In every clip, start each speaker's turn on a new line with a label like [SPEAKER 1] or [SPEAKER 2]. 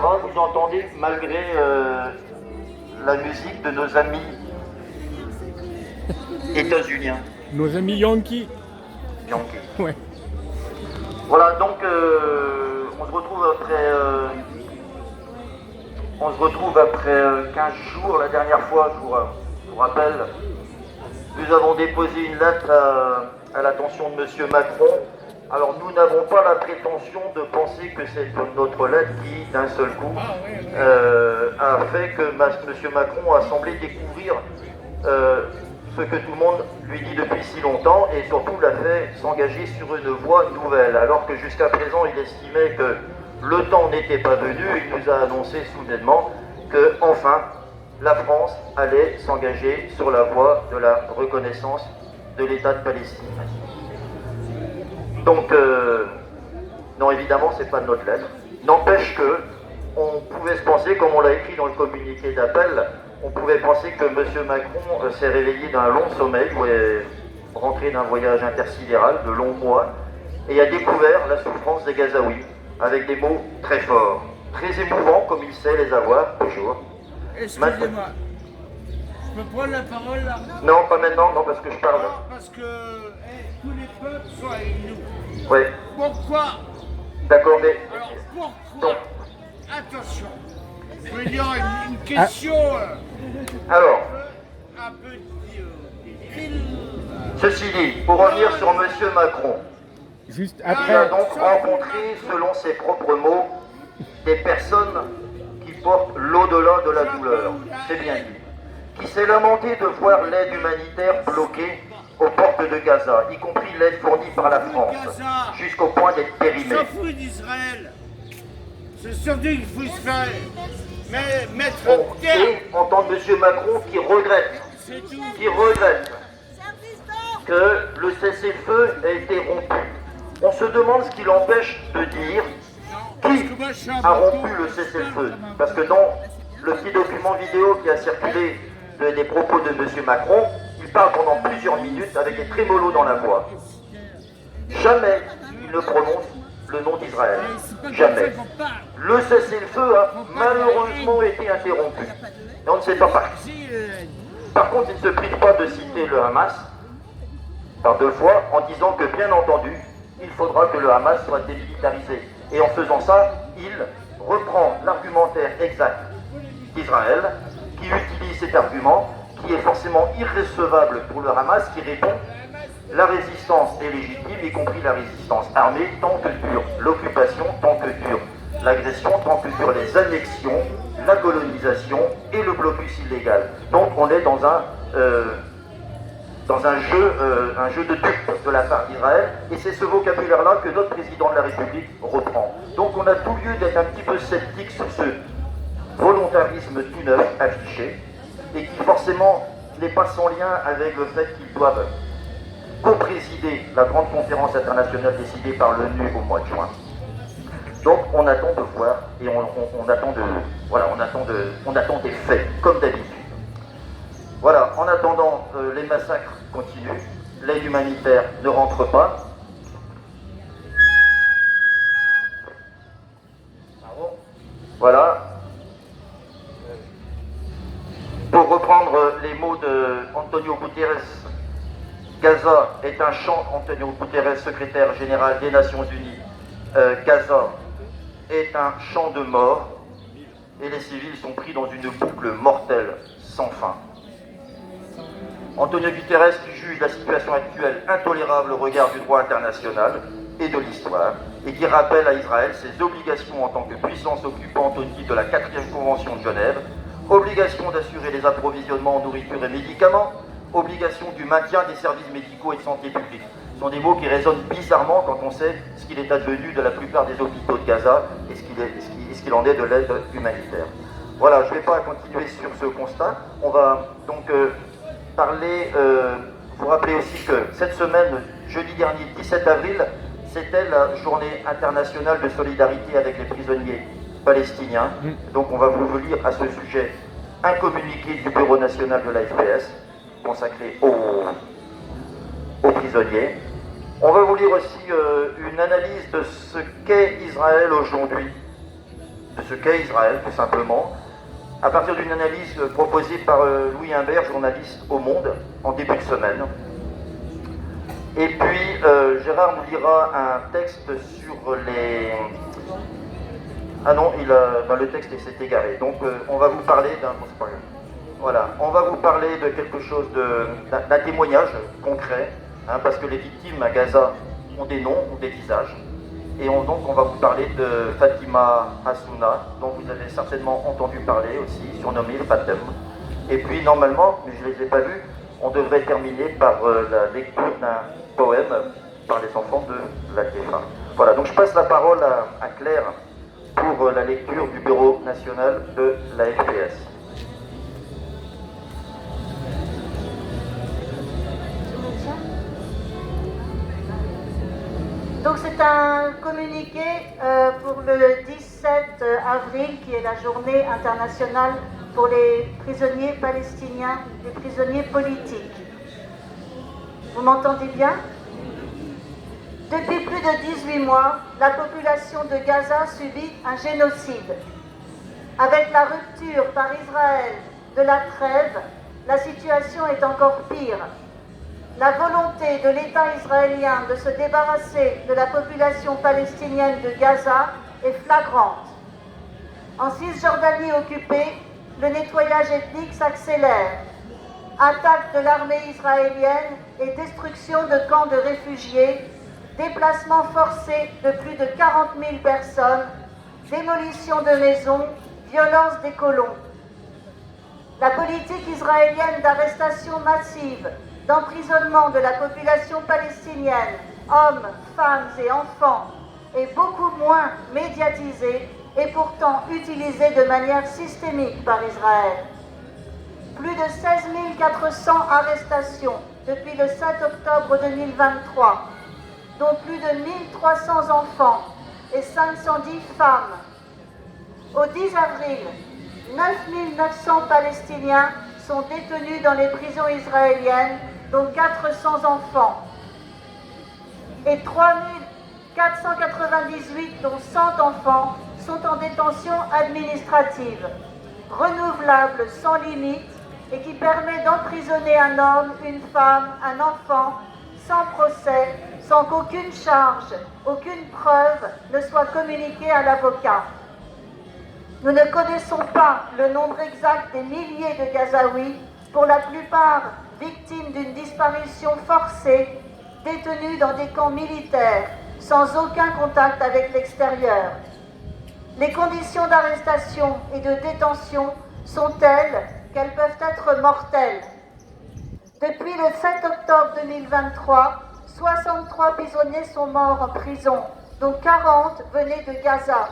[SPEAKER 1] va, vous entendez, malgré la musique de nos amis états-uniens.
[SPEAKER 2] Nos amis Yankees.
[SPEAKER 1] Yankees.
[SPEAKER 2] Ouais.
[SPEAKER 1] Voilà, donc on se retrouve après 15 jours. La dernière fois, je vous rappelle, nous avons déposé une lettre à l'attention de M. Macron. Alors nous n'avons pas la prétention de penser que c'est notre lettre qui, d'un seul coup, a fait que M. Macron a semblé découvrir ce que tout le monde lui dit depuis si longtemps, et surtout l'a fait s'engager sur une voie nouvelle, alors que jusqu'à présent il estimait que le temps n'était pas venu. Il nous a annoncé soudainement que enfin la France allait s'engager sur la voie de la reconnaissance de l'État de Palestine. Donc non, évidemment c'est pas de notre lettre. N'empêche que on pouvait se penser, comme on l'a écrit dans le communiqué d'appel, on pouvait penser que M. Macron s'est réveillé d'un long sommeil ou est rentré d'un voyage intersidéral de longs mois et a découvert la souffrance des Gazaouis avec des mots très forts, très émouvants comme il sait les avoir toujours.
[SPEAKER 3] Excusez-moi, je peux prendre la parole là?
[SPEAKER 1] Non, pas maintenant, non, parce que je parle.
[SPEAKER 3] Non, parce que tous les peuples sont avec nous.
[SPEAKER 1] Oui.
[SPEAKER 3] Pourquoi?
[SPEAKER 1] D'accord, mais...
[SPEAKER 3] Alors pourquoi?
[SPEAKER 1] Donc.
[SPEAKER 3] Attention, je veux dire une question
[SPEAKER 1] Alors,
[SPEAKER 3] un peu
[SPEAKER 1] ceci dit, pour revenir sur M. Macron,
[SPEAKER 2] Juste
[SPEAKER 1] il a
[SPEAKER 2] après.
[SPEAKER 1] donc rencontré, selon ses propres mots, des personnes qui portent l'au-delà de la douleur, c'est bien dit, qui s'est lamenté de voir l'aide humanitaire bloquée aux portes de Gaza, y compris l'aide fournie par la France, jusqu'au point d'être périmée.
[SPEAKER 3] s'en fout d'Israël. C'est surtout qu'il faut se faire mettre
[SPEAKER 1] Bon,
[SPEAKER 3] un terme.
[SPEAKER 1] et entendre M. Macron qui regrette que le cessez-le-feu ait été rompu. On se demande ce qui l'empêche de dire qui a rompu le cessez-le-feu. Parce que dans le petit document vidéo qui a circulé des propos de M. Macron, il parle pendant plusieurs minutes avec des trémolos dans la voix. Jamais il ne prononce le nom d'Israël. Jamais. Le cessez-le-feu a malheureusement été interrompu. Et on ne sait pas par qui. Par contre, il ne se prive pas de citer le Hamas par deux fois en disant que, bien entendu, il faudra que le Hamas soit démilitarisé. Et en faisant ça, il reprend l'argumentaire exact d'Israël, qui utilise cet argument, qui est forcément irrécevable pour le Hamas, qui répond: la résistance est légitime, y compris la résistance armée, tant que dure l'occupation, tant que dure l'agression, tant que dure les annexions, la colonisation et le blocus illégal. Donc on est dans un jeu de dupes de la part d'Israël, et c'est ce vocabulaire-là que notre président de la République reprend. Donc on a tout lieu d'être un petit peu sceptique sur ce volontarisme tout neuf affiché, et qui forcément n'est pas sans lien avec le fait qu'ils doivent co-présider la grande conférence internationale décidée par l'ONU au mois de juin. Donc on attend de voir, et on attend des faits, comme d'habitude. Voilà, en attendant, les massacres continuent, l'aide humanitaire ne rentre pas. Voilà. Pour reprendre les mots d'Antonio Guterres, Gaza est un champ, Antonio Guterres, secrétaire général des Nations Unies, Gaza est un champ de mort, et les civils sont pris dans une boucle mortelle sans fin. Antonio Guterres qui juge la situation actuelle intolérable au regard du droit international et de l'histoire, et qui rappelle à Israël ses obligations en tant que puissance occupante au titre de la 4e Convention de Genève, obligation d'assurer les approvisionnements en nourriture et médicaments, obligation du maintien des services médicaux et de santé publique. Ce sont des mots qui résonnent bizarrement quand on sait ce qu'il est advenu de la plupart des hôpitaux de Gaza et ce qu'il en est de l'aide humanitaire. Voilà, je ne vais pas continuer sur ce constat. On va donc parler, vous rappeler aussi que cette semaine, jeudi dernier, 17 avril, c'était la journée internationale de solidarité avec les prisonniers palestiniens. Donc on va vous lire à ce sujet un communiqué du Bureau national de la FPS consacré aux prisonniers. On va vous lire aussi une analyse de ce qu'est Israël aujourd'hui de ce qu'est Israël, tout simplement, à partir d'une analyse proposée par Louis Imbert, journaliste au Monde, en début de semaine. Et puis, Gérard nous lira un texte sur les... Ah non, le texte s'est égaré. Donc, on va vous parler d'un... Bon, c'est pas grave. Voilà, on va vous parler de quelque chose, d'un témoignage concret, hein, parce que les victimes à Gaza ont des noms, ont des visages. Et donc, on va vous parler de Fatima Hassouna, dont vous avez certainement entendu parler aussi, surnommée le Fatem. Et puis, normalement, mais je ne les ai pas vus, on devrait terminer par la lecture d'un poème par les enfants de la TFA. Voilà, donc je passe la parole à Claire pour la lecture du Bureau national de la FPS.
[SPEAKER 4] Donc c'est un communiqué pour le 17 avril, qui est la journée internationale pour les prisonniers palestiniens, les prisonniers politiques. Vous m'entendez bien? Depuis plus de 18 mois, la population de Gaza subit un génocide. Avec la rupture par Israël de la trêve, la situation est encore pire. La volonté de l'État israélien de se débarrasser de la population palestinienne de Gaza est flagrante. En Cisjordanie occupée, le nettoyage ethnique s'accélère. Attaque de l'armée israélienne et destruction de camps de réfugiés, déplacement forcé de plus de 40 000 personnes, démolition de maisons, violence des colons. La politique israélienne d'arrestation massive, d'emprisonnement de la population palestinienne, hommes, femmes et enfants, est beaucoup moins médiatisée et pourtant utilisée de manière systémique par Israël. Plus de 16 400 arrestations depuis le 7 octobre 2023, dont plus de 1300 enfants et 510 femmes. Au 10 avril, 9 900 Palestiniens sont détenus dans les prisons israéliennes, dont 400 enfants, et 3 498, dont 100 enfants, sont en détention administrative, renouvelable sans limite et qui permet d'emprisonner un homme, une femme, un enfant, sans procès, sans qu'aucune charge, aucune preuve ne soit communiquée à l'avocat. Nous ne connaissons pas le nombre exact des milliers de Gazaouis, pour la plupart victimes d'une disparition forcée, détenus dans des camps militaires, sans aucun contact avec l'extérieur. Les conditions d'arrestation et de détention sont telles qu'elles peuvent être mortelles. Depuis le 7 octobre 2023, 63 prisonniers sont morts en prison, dont 40 venaient de Gaza.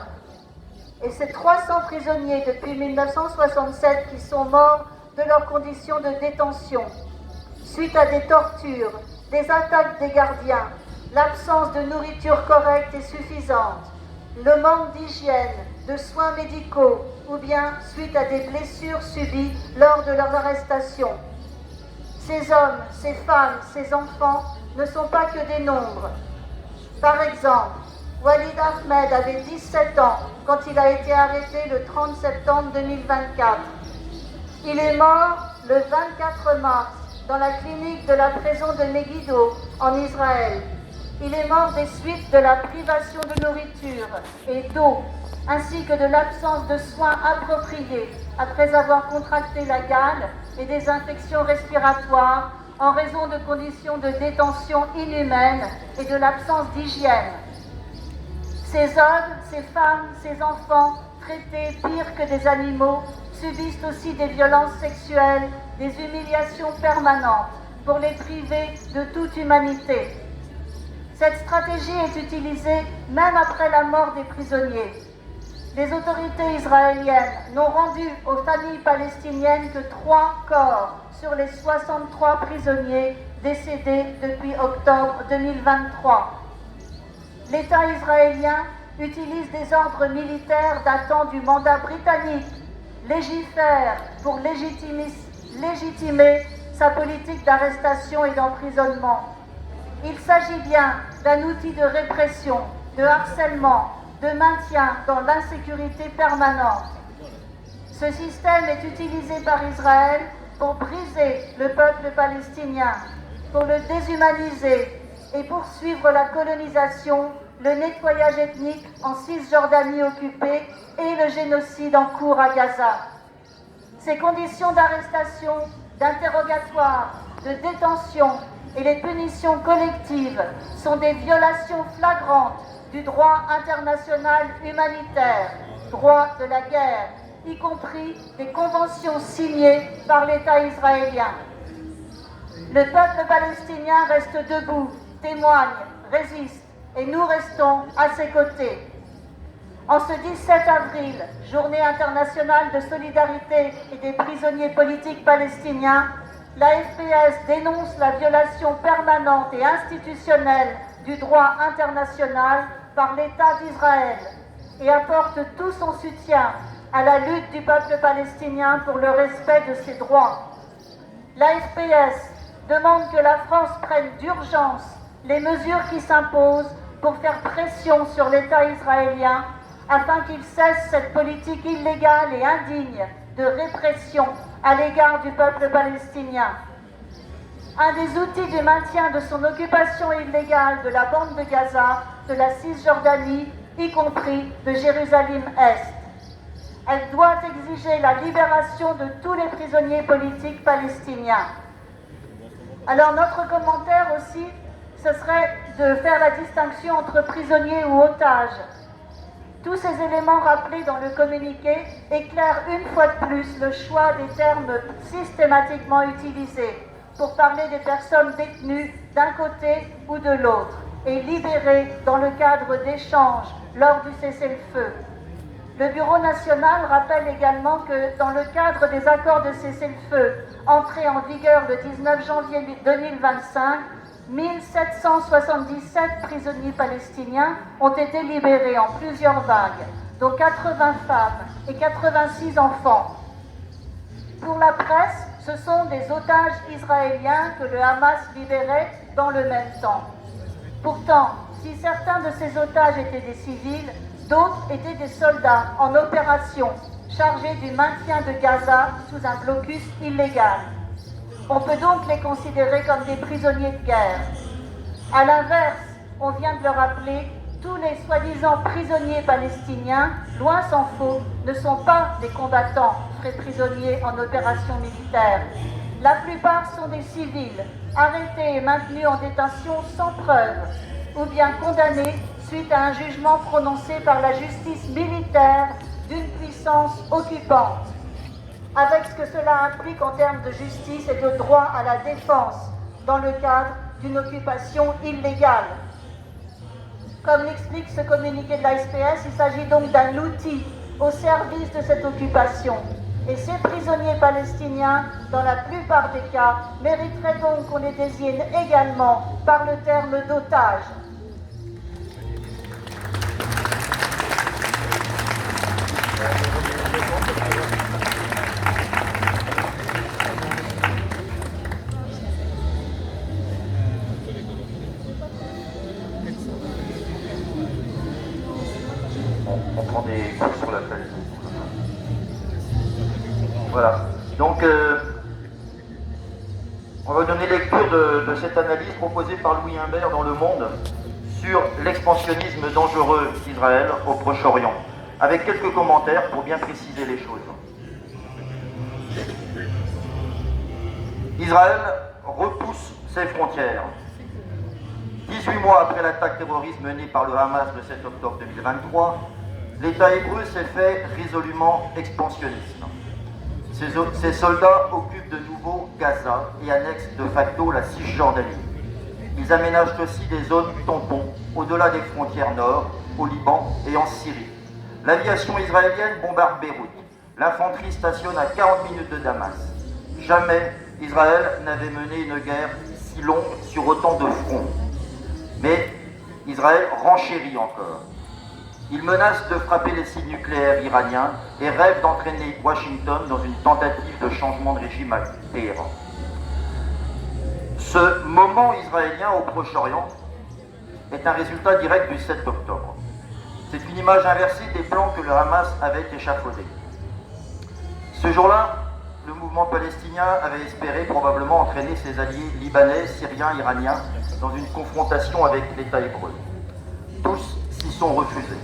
[SPEAKER 4] Et ces 300 prisonniers depuis 1967 qui sont morts de leurs conditions de détention, suite à des tortures, des attaques des gardiens, l'absence de nourriture correcte et suffisante, le manque d'hygiène, de soins médicaux ou bien suite à des blessures subies lors de leur arrestation. Ces hommes, ces femmes, ces enfants ne sont pas que des nombres. Par exemple, Walid Ahmed avait 17 ans quand il a été arrêté le 30 septembre 2024. Il est mort le 24 mars dans la clinique de la prison de Megiddo en Israël. Il est mort des suites de la privation de nourriture et d'eau, ainsi que de l'absence de soins appropriés après avoir contracté la gale et des infections respiratoires en raison de conditions de détention inhumaines et de l'absence d'hygiène. Ces hommes, ces femmes, ces enfants, traités pire que des animaux, subissent aussi des violences sexuelles, des humiliations permanentes pour les priver de toute humanité. Cette stratégie est utilisée même après la mort des prisonniers. Les autorités israéliennes n'ont rendu aux familles palestiniennes que 3 corps sur les 63 prisonniers décédés depuis octobre 2023. L'État israélien utilise des ordres militaires datant du mandat britannique, légifère pour légitimer sa politique d'arrestation et d'emprisonnement. Il s'agit bien d'un outil de répression, de harcèlement, de maintien dans l'insécurité permanente. Ce système est utilisé par Israël pour briser le peuple palestinien, pour le déshumaniser et poursuivre la colonisation, le nettoyage ethnique en Cisjordanie occupée et le génocide en cours à Gaza. Ces conditions d'arrestation, d'interrogatoire, de détention et les punitions collectives sont des violations flagrantes du droit international humanitaire, droit de la guerre, y compris des conventions signées par l'État israélien. Le peuple palestinien reste debout, témoigne, résiste, et nous restons à ses côtés. En ce 17 avril, journée internationale de solidarité et des prisonniers politiques palestiniens, la FPS dénonce la violation permanente et institutionnelle du droit international par l'État d'Israël et apporte tout son soutien à la lutte du peuple palestinien pour le respect de ses droits. La FPS demande que la France prenne d'urgence les mesures qui s'imposent pour faire pression sur l'État israélien afin qu'il cesse cette politique illégale et indigne de répression à l'égard du peuple palestinien. Un des outils du maintien de son occupation illégale de la bande de Gaza, de la Cisjordanie, y compris de Jérusalem-Est. Elle doit exiger la libération de tous les prisonniers politiques palestiniens. Alors notre commentaire aussi, ce serait de faire la distinction entre prisonniers ou otages. Tous ces éléments rappelés dans le communiqué éclairent une fois de plus le choix des termes systématiquement utilisés pour parler des personnes détenues d'un côté ou de l'autre et libérées dans le cadre d'échanges lors du cessez-le-feu. Le Bureau national rappelle également que dans le cadre des accords de cessez-le-feu entrés en vigueur le 19 janvier 2025, 1777 prisonniers palestiniens ont été libérés en plusieurs vagues, dont 80 femmes et 86 enfants. Pour la presse, ce sont des otages israéliens que le Hamas libérait dans le même temps. Pourtant, si certains de ces otages étaient des civils, d'autres étaient des soldats en opération, chargés du maintien de Gaza sous un blocus illégal. On peut donc les considérer comme des prisonniers de guerre. À l'inverse, on vient de le rappeler, tous les soi-disant prisonniers palestiniens, loin s'en faut, ne sont pas des combattants faits prisonniers en opération militaire. La plupart sont des civils, arrêtés et maintenus en détention sans preuve, ou bien condamnés suite à un jugement prononcé par la justice militaire d'une puissance occupante, avec ce que cela implique en termes de justice et de droit à la défense dans le cadre d'une occupation illégale. Comme l'explique ce communiqué de la SPS, il s'agit donc d'un outil au service de cette occupation. Et ces prisonniers palestiniens, dans la plupart des cas, mériteraient donc qu'on les désigne également par le terme d'otage.
[SPEAKER 1] On prend des cours sur la Palestine. Voilà. Donc, on va donner lecture de cette analyse proposée par Louis Humbert dans Le Monde sur l'expansionnisme dangereux d'Israël au Proche-Orient, avec quelques commentaires pour bien préciser les choses. Israël repousse ses frontières. 18 mois après l'attaque terroriste menée par le Hamas le 7 octobre 2023, l'État hébreu s'est fait résolument expansionniste. Ses soldats occupent de nouveau Gaza et annexent de facto la Cisjordanie. Ils aménagent aussi des zones tampons au-delà des frontières nord, au Liban et en Syrie. L'aviation israélienne bombarde Beyrouth. L'infanterie stationne à 40 minutes de Damas. Jamais Israël n'avait mené une guerre si longue sur autant de fronts. Mais Israël renchérit encore. Il menace de frapper les sites nucléaires iraniens et rêve d'entraîner Washington dans une tentative de changement de régime à Téhéran. Ce moment israélien au Proche-Orient est un résultat direct du 7 octobre. C'est une image inversée des plans que le Hamas avait échafaudés. Ce jour-là, le mouvement palestinien avait espéré probablement entraîner ses alliés libanais, syriens, iraniens dans une confrontation avec l'État hébreu. Tous s'y sont refusés.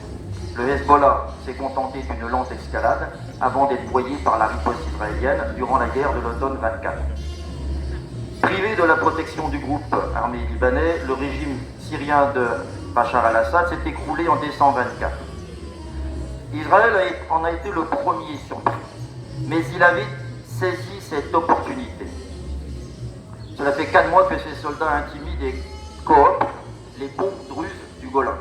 [SPEAKER 1] Le Hezbollah s'est contenté d'une lente escalade avant d'être broyé par la riposte israélienne durant la guerre de l'automne 24. Privé de la protection du groupe armé libanais, le régime syrien de Bachar al-Assad s'est écroulé en décembre 24. Israël en a été le premier surpris, mais il avait saisi cette opportunité. Cela fait 4 mois que ces soldats intimident et cooptent les bombes druzes du Golan.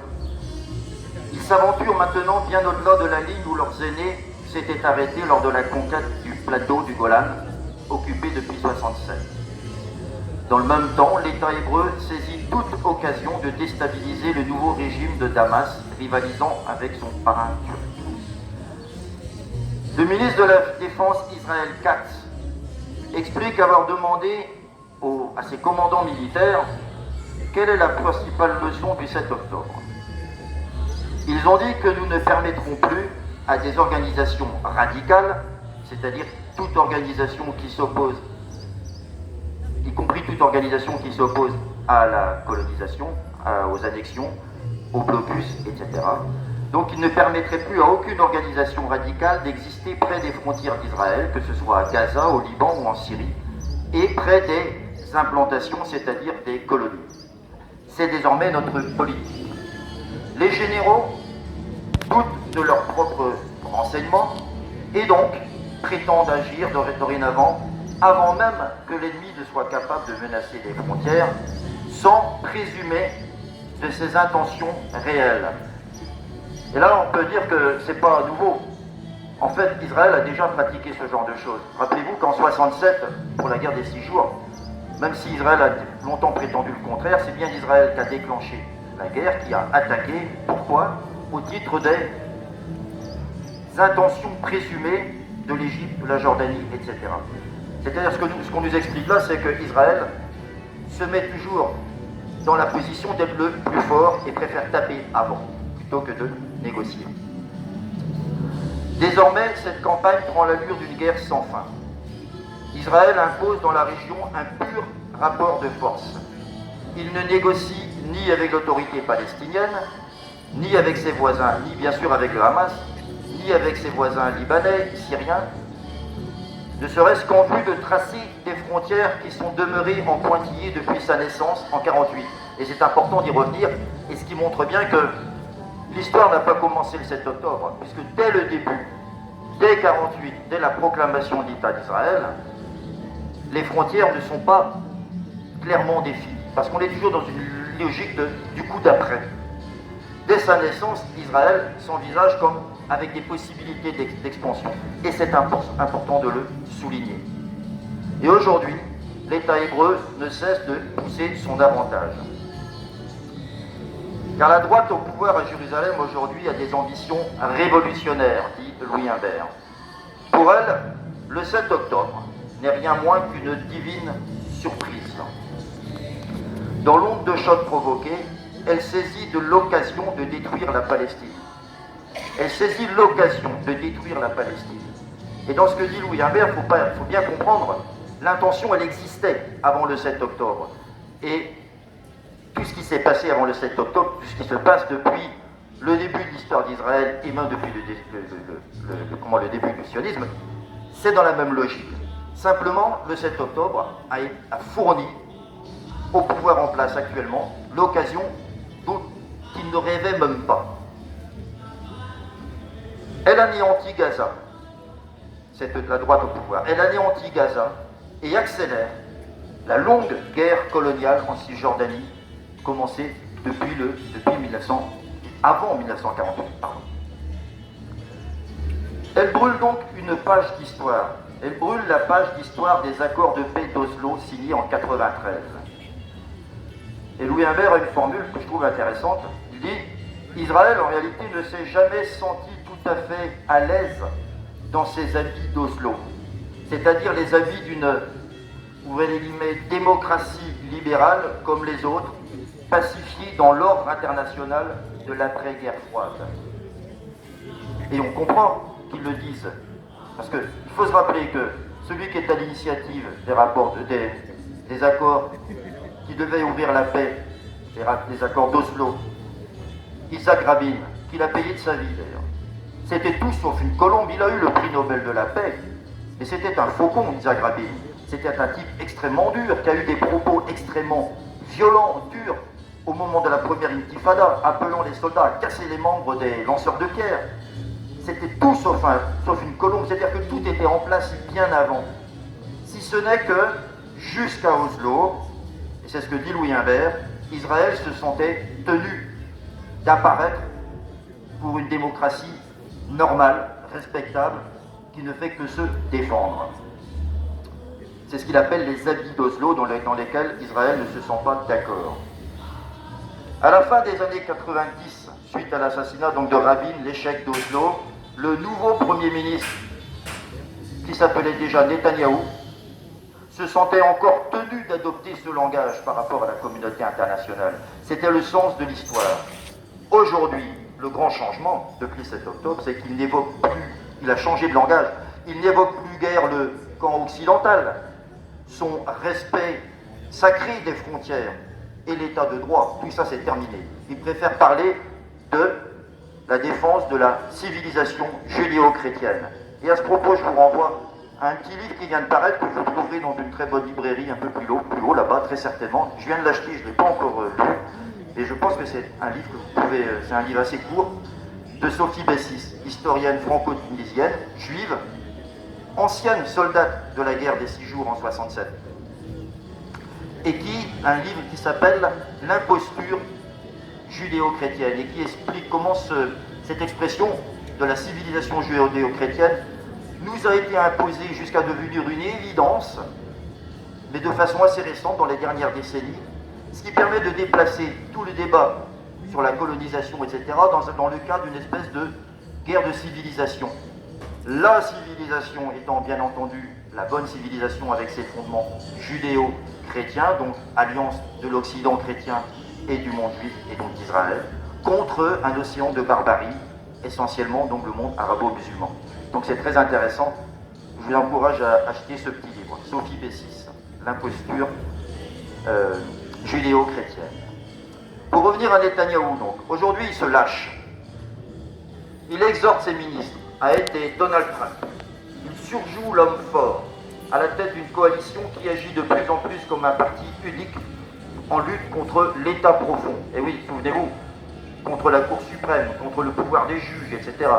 [SPEAKER 1] Ils s'aventurent maintenant bien au-delà de la ligne où leurs aînés s'étaient arrêtés lors de la conquête du plateau du Golan, occupé depuis 1967. Dans le même temps, l'État hébreu saisit toute occasion de déstabiliser le nouveau régime de Damas, rivalisant avec son parrain turc. Le ministre de la Défense Israël Katz explique avoir demandé à ses commandants militaires quelle est la principale leçon du 7 octobre. Ils ont dit que nous ne permettrons plus à des organisations radicales, c'est-à-dire toute organisation qui s'oppose, y compris toute organisation qui s'oppose à la colonisation, aux annexions, au blocus, etc. Donc il ne permettrait plus à aucune organisation radicale d'exister près des frontières d'Israël, que ce soit à Gaza, au Liban ou en Syrie, et près des implantations, c'est-à-dire des colonies. C'est désormais notre politique. Les généraux doutent de leurs propres renseignements et donc prétendent agir dorénavant avant même que l'ennemi ne soit capable de menacer les frontières, sans présumer de ses intentions réelles. Et là, on peut dire que c'est pas nouveau. En fait, Israël a déjà pratiqué ce genre de choses. Rappelez-vous qu'en 67, pour la guerre des 6 jours, même si Israël a longtemps prétendu le contraire, c'est bien Israël qui a déclenché la guerre, qui a attaqué. Pourquoi? Au titre des intentions présumées de l'Égypte, de la Jordanie, etc. C'est-à-dire ce qu'on nous explique là, c'est qu'Israël se met toujours dans la position d'être le plus fort et préfère taper avant, plutôt que de négocier. Désormais, cette campagne prend l'allure d'une guerre sans fin. Israël impose dans la région un pur rapport de force. Il ne négocie ni avec l'autorité palestinienne, ni avec ses voisins, ni bien sûr avec le Hamas, ni avec ses voisins libanais, syriens, ne serait-ce qu'en vue de tracer des frontières qui sont demeurées en pointillés depuis sa naissance en 1948. Et c'est important d'y revenir, et ce qui montre bien que l'histoire n'a pas commencé le 7 octobre, puisque dès le début, dès 1948, dès la proclamation de l'État d'Israël, les frontières ne sont pas clairement définies, parce qu'on est toujours dans une logique du coup d'après. Dès sa naissance, Israël s'envisage comme avec des possibilités d'expansion. Et c'est important de le souligner. Et aujourd'hui, l'État hébreu ne cesse de pousser son avantage. Car la droite au pouvoir à Jérusalem aujourd'hui a des ambitions révolutionnaires, dit Louis Humbert. Pour elle, le 7 octobre n'est rien moins qu'une divine surprise. Dans l'onde de choc provoquée, elle saisit de l'occasion de détruire la Palestine. Elle saisit l'occasion de détruire la Palestine. Et dans ce que dit Louis Humbert, il faut bien comprendre, l'intention, elle existait avant le 7 octobre. Et tout ce qui s'est passé avant le 7 octobre, tout ce qui se passe depuis le début de l'histoire d'Israël et même depuis le début du sionisme, c'est dans la même logique. Simplement, le 7 octobre a fourni au pouvoir en place actuellement l'occasion dont il ne rêvait même pas. Elle anéantit Gaza, c'est la droite au pouvoir, elle anéantit Gaza et accélère la longue guerre coloniale en Cisjordanie, commencée avant 1948. Pardon. Elle brûle donc une page d'histoire. Elle brûle la page d'histoire des accords de paix d'Oslo signés en 1993. Et Louis Humbert a une formule que je trouve intéressante. Il dit « Israël, en réalité, ne s'est jamais senti tout à fait à l'aise dans ses habits d'Oslo, c'est-à-dire les habits d'une, ouvrez les guillemets, démocratie libérale comme les autres, pacifiée dans l'ordre international de l'après-guerre froide. Et on comprend qu'ils le disent. Parce qu'il faut se rappeler que celui qui est à l'initiative des accords qui devaient ouvrir la paix, les accords d'Oslo, Isaac Rabin, qu'il a payé de sa vie d'ailleurs, c'était tout sauf une colombe. Il a eu le prix Nobel de la paix, mais c'était un faucon, Isaac Rabin. C'était un type extrêmement dur, qui a eu des propos extrêmement violents, durs, au moment de la première intifada, appelant les soldats à casser les membres des lanceurs de pierre. C'était tout sauf une colombe, c'est-à-dire que tout était en place bien avant. Si ce n'est que, jusqu'à Oslo, et c'est ce que dit Louis Humbert, Israël se sentait tenu d'apparaître pour une démocratie normale, respectable, qui ne fait que se défendre. C'est ce qu'il appelle les habits d'Oslo, dans lesquels Israël ne se sent pas d'accord. À la fin des années 90, suite à l'assassinat donc de Rabin, l'échec d'Oslo, le nouveau Premier ministre, qui s'appelait déjà Netanyahou, se sentait encore tenu d'adopter ce langage par rapport à la communauté internationale. C'était le sens de l'histoire. Aujourd'hui, le grand changement depuis 7 octobre, c'est qu'il n'évoque plus, il a changé de langage, il n'évoque plus guère le camp occidental, son respect sacré des frontières et l'état de droit, tout ça c'est terminé. Il préfère parler de la défense de la civilisation judéo-chrétienne. Et à ce propos, je vous renvoie à un petit livre qui vient de paraître, que vous trouverez dans une très bonne librairie un peu plus haut là-bas, très certainement. Je viens de l'acheter, je ne l'ai pas encore lu, et je pense que c'est un livre que vous pouvez, c'est un livre assez court, de Sophie Bessis, historienne franco-tunisienne, juive, ancienne soldate de la guerre des 6 jours en 67, et un livre qui s'appelle L'imposture judéo-chrétienne, et qui explique comment cette expression de la civilisation judéo-chrétienne nous a été imposée jusqu'à devenir une évidence, mais de façon assez récente dans les dernières décennies, ce qui permet de déplacer tout le débat sur la colonisation, etc., dans le cadre d'une espèce de guerre de civilisation. La civilisation étant bien entendu la bonne civilisation avec ses fondements judéo-chrétiens, donc alliance de l'Occident chrétien et du monde juif et donc d'Israël, contre un océan de barbarie, essentiellement donc le monde arabo-musulman. Donc c'est très intéressant. Je vous encourage à acheter ce petit livre, Sophie Bessis, L'imposture judéo-chrétienne. Pour revenir à Netanyahou, donc, aujourd'hui il se lâche. Il exhorte ses ministres à aider Donald Trump. Il surjoue l'homme fort à la tête d'une coalition qui agit de plus en plus comme un parti unique en lutte contre l'État profond. Et oui, souvenez-vous, contre la Cour suprême, contre le pouvoir des juges, etc.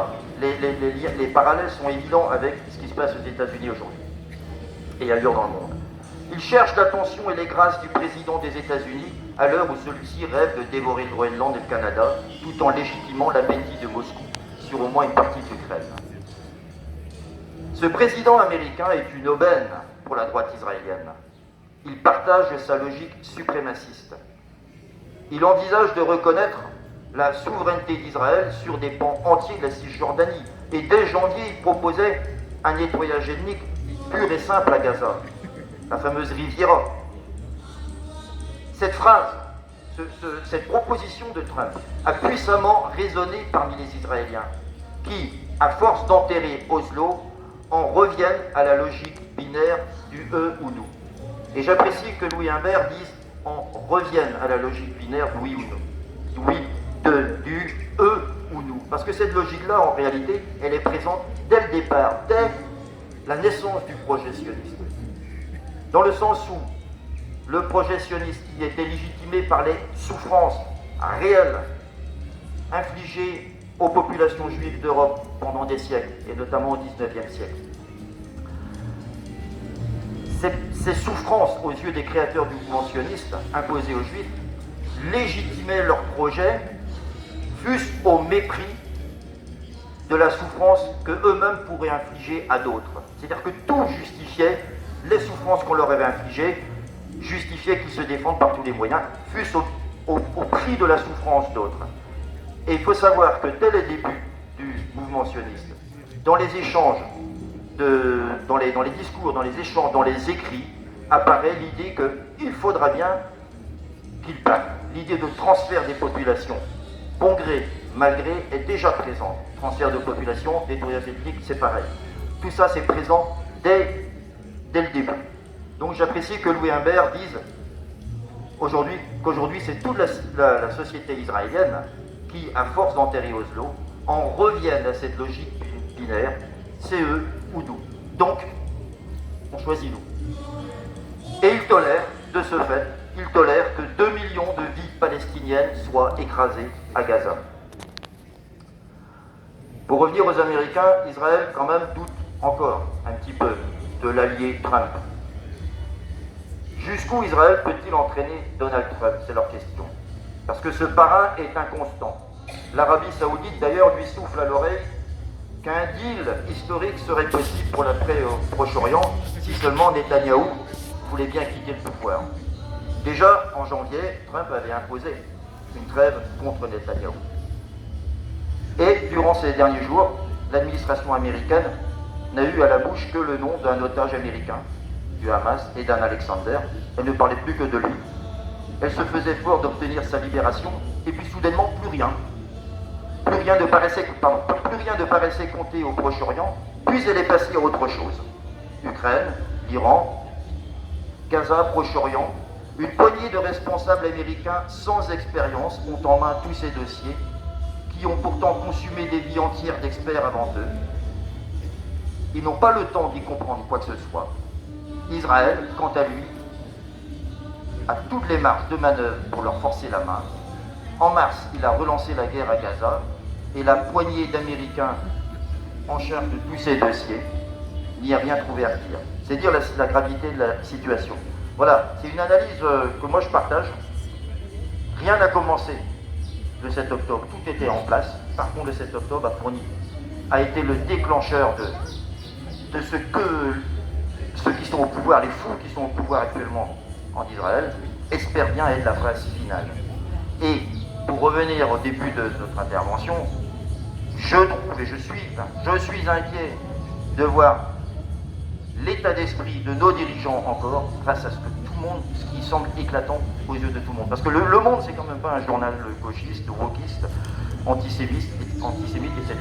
[SPEAKER 1] Les parallèles sont évidents avec ce qui se passe aux États-Unis aujourd'hui et ailleurs dans le monde. Il cherche l'attention et les grâces du président des États-Unis à l'heure où celui-ci rêve de dévorer le Groenland et le Canada, tout en légitimant l'appétit de Moscou sur au moins une partie de l'Ukraine. Ce président américain est une aubaine pour la droite israélienne. Il partage sa logique suprémaciste. Il envisage de reconnaître la souveraineté d'Israël sur des pans entiers de la Cisjordanie. Et dès janvier, il proposait un nettoyage ethnique pur et simple à Gaza, la fameuse Riviera. Cette phrase, cette proposition de Trump a puissamment résonné parmi les Israéliens, qui, à force d'enterrer Oslo, en reviennent à la logique binaire du eux ou nous. Et j'apprécie que Louis Humbert dise en reviennent à la logique binaire du oui ou nous. Oui, du eux ou nous. Parce que cette logique-là, en réalité, elle est présente dès le départ, dès la naissance du projet sioniste. Dans le sens où le projet sioniste qui était légitimé par les souffrances réelles infligées aux populations juives d'Europe pendant des siècles, et notamment au XIXe siècle. Ces souffrances aux yeux des créateurs du mouvement sioniste imposées aux Juifs légitimaient leur projet, fût-ce au mépris de la souffrance qu'eux-mêmes pourraient infliger à d'autres. C'est-à-dire que tout justifiait les souffrances qu'on leur avait infligées, justifiait qu'ils se défendent par tous les moyens, fût-ce au prix de la souffrance d'autres. Et il faut savoir que dès les débuts du mouvement sioniste, dans les échanges, dans les discours, dans les échanges, dans les écrits, apparaît l'idée qu'il faudra bien qu'ils partent. L'idée de transfert des populations, bon gré, malgré est déjà présente. Transfert de population, nettoyage ethnique, c'est pareil. Tout ça, c'est présent dès le début. Donc j'apprécie que Louis Humbert dise qu'aujourd'hui, c'est toute la société israélienne qui, à force d'enterrer Oslo, en reviennent à cette logique binaire, c'est eux ou nous. Donc, on choisit nous. Et il tolère, de ce fait, il tolère que 2 millions de vies palestiniennes soient écrasées à Gaza. Pour revenir aux Américains, Israël quand même doute encore un petit peu de l'allié Trump. Jusqu'où Israël peut-il entraîner Donald Trump? C'est leur question. Parce que ce parrain est inconstant. L'Arabie Saoudite d'ailleurs lui souffle à l'oreille qu'un deal historique serait possible pour l'après au Proche-Orient si seulement Netanyahou voulait bien quitter le pouvoir. Déjà en janvier, Trump avait imposé une trêve contre Netanyahou. Et durant ces derniers jours, l'administration américaine n'a eu à la bouche que le nom d'un otage américain, du Hamas et d'un Alexander. Elle ne parlait plus que de lui. Elle se faisait fort d'obtenir sa libération, et puis soudainement, plus rien. Plus rien ne paraissait compter au Proche-Orient, puis elle est passée à autre chose. Ukraine, l'Iran, Gaza, Proche-Orient, une poignée de responsables américains sans expérience ont en main tous ces dossiers, qui ont pourtant consumé des vies entières d'experts avant eux. Ils n'ont pas le temps d'y comprendre quoi que ce soit. Israël, quant à lui, a toutes les marges de manœuvre pour leur forcer la main. En mars, il a relancé la guerre à Gaza, et la poignée d'Américains en charge de tous ces dossiers n'y a rien trouvé à dire. C'est dire la gravité de la situation. Voilà, c'est une analyse que moi je partage. Rien n'a commencé le 7 octobre, tout était en place. Par contre, le 7 octobre a été le déclencheur de ce que ceux qui sont au pouvoir, les fous qui sont au pouvoir actuellement en Israël, espèrent bien être la phrase finale. Et pour revenir au début de notre intervention, je trouve et je suis inquiet de voir l'état d'esprit de nos dirigeants encore face à ce qui semble éclatant aux yeux de tout le monde. Parce que le Monde, c'est quand même pas un journal gauchiste, wokiste, antisémite, etc.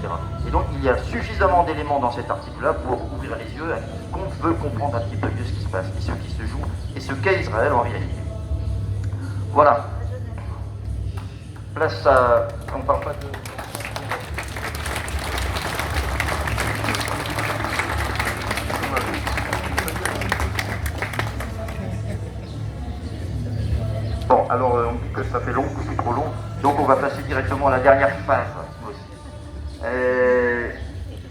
[SPEAKER 1] Et donc il y a suffisamment d'éléments dans cet article-là pour ouvrir les yeux à quiconque veut comprendre un petit peu mieux ce qui se passe, et ce qui se joue, et ce qu'est Israël en réalité. Voilà. Place à... On parle pas de... Bon, alors on dit que ça fait long, que c'est trop long, donc on va passer directement à la dernière phase aussi.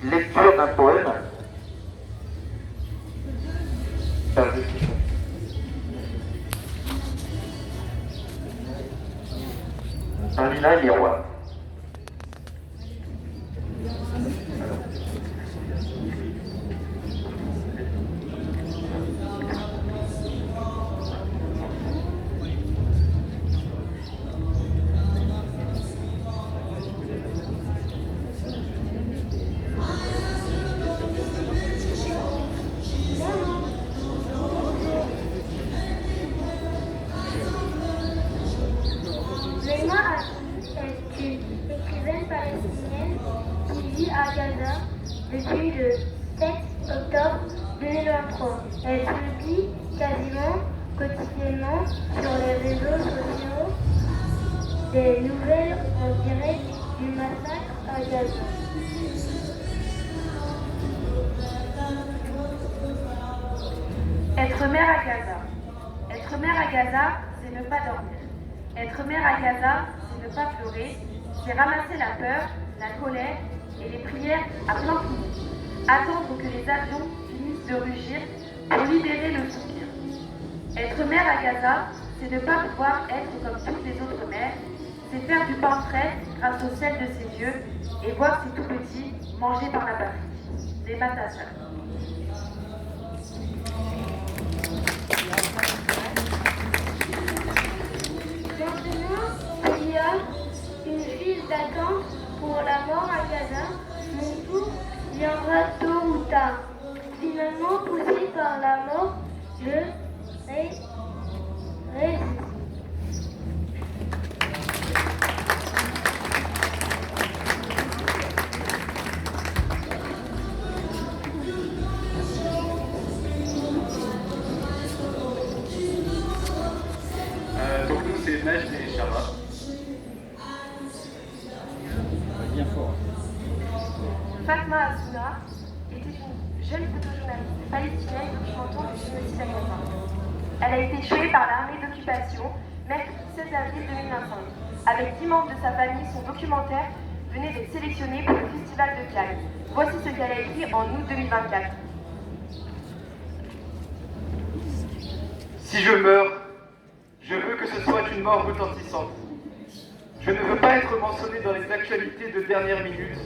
[SPEAKER 1] Lecture d'un poème. Un vilain miroir.
[SPEAKER 5] Depuis le 7 octobre 2023. Elle publie quasiment quotidiennement sur les réseaux sociaux des nouvelles en direct du massacre à Gaza.
[SPEAKER 6] Être mère à Gaza. Être mère à Gaza, c'est ne pas dormir. Être mère à Gaza, c'est ne pas pleurer, c'est ramasser la peur, la colère et les prières à plein poumon. Attendre que les avions finissent de rugir pour libérer le soupir. Être mère à Gaza, c'est ne pas pouvoir être comme toutes les autres mères, c'est faire du pain frais grâce au sel de ses yeux et voir ses tout petits mangés par la patrie. Des matasas.
[SPEAKER 5] Maintenant, il y a une file d'attente pour la mort à Gaza. Mon tour viendra tôt ou tard. Finalement, poussé par la mort, je résiste.
[SPEAKER 7] Chama.
[SPEAKER 2] Bien fort.
[SPEAKER 6] Fatma Assouna était une jeune photojournaliste palestinienne documentant le génocide à Gaza. Elle a été tuée par l'armée d'occupation mercredi 16 avril 2025. Avec 10 membres de sa famille, son documentaire venait d'être sélectionné pour le Festival de Cannes. Voici ce qu'elle a écrit en août 2024.
[SPEAKER 7] Si je meurs, je veux que ce soit une mort retentissante. Je ne veux pas être mentionné dans les actualités de dernière minute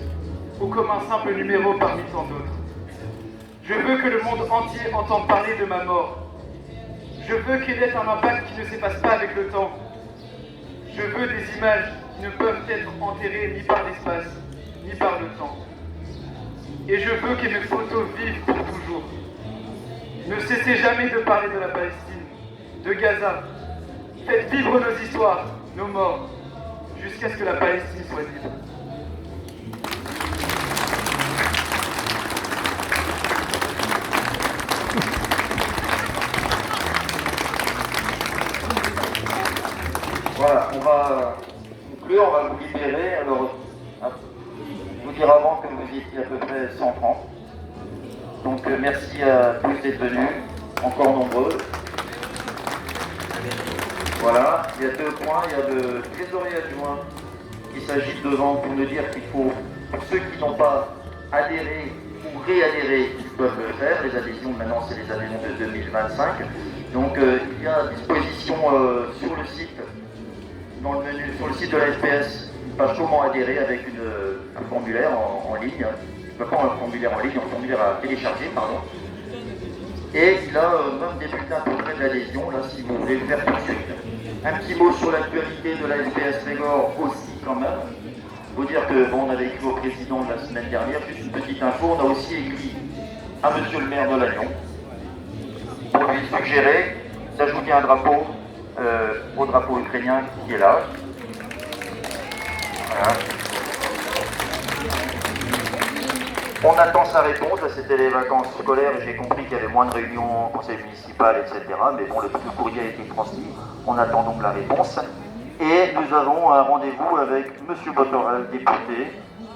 [SPEAKER 7] ou comme un simple numéro parmi tant d'autres. Je veux que le monde entier entende parler de ma mort. Je veux qu'elle ait un impact qui ne s'efface pas avec le temps. Je veux des images qui ne peuvent être enterrées ni par l'espace, ni par le temps. Et je veux que mes photos vivent pour toujours. Ne cessez jamais de parler de la Palestine, de Gaza. Faites vivre nos histoires, nos morts, jusqu'à ce que la Palestine soit libre.
[SPEAKER 1] Voilà, on va conclure, on va vous libérer. Alors, vous dire avant que vous étiez à peu près 130. Donc merci à tous d'être venus, encore nombreux. Voilà, il y a 2 points, il y a le trésorier adjoint qui s'agite devant pour nous dire qu'il faut, pour ceux qui n'ont pas adhéré ou réadhéré, ils peuvent le faire. Les adhésions maintenant c'est les adhésions de 2025. Donc il y a à disposition sur le site, dans le menu, sur le site de la FPS, une page comment adhérer avec un formulaire en ligne. Pas un formulaire en ligne, un formulaire à télécharger, pardon. Et il a même des bulletins pour de l'adhésion, là, si vous voulez le faire tout de suite. Un petit mot sur l'actualité de la FPS Trégor aussi, quand même. Vous dire que, bon, on avait écrit au président la semaine dernière, juste une petite info, on a aussi écrit à monsieur le maire de Lannion pour lui suggérer d'ajouter un drapeau au drapeau ukrainien qui est là. Voilà. On attend sa réponse, là c'était les vacances scolaires et j'ai compris qu'il y avait moins de réunions au conseil municipal, etc. Mais bon, le courrier a été transmis, on attend donc la réponse. Et nous avons un rendez-vous avec M. Botorel, député,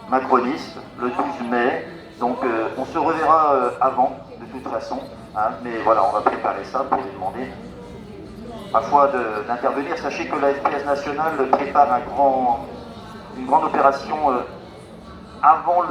[SPEAKER 1] macroniste, le 12 mai. Donc on se reverra avant, de toute façon. Hein, mais voilà, on va préparer ça pour lui demander, ma foi, d'intervenir. Sachez que la FPS nationale prépare une grande opération avant le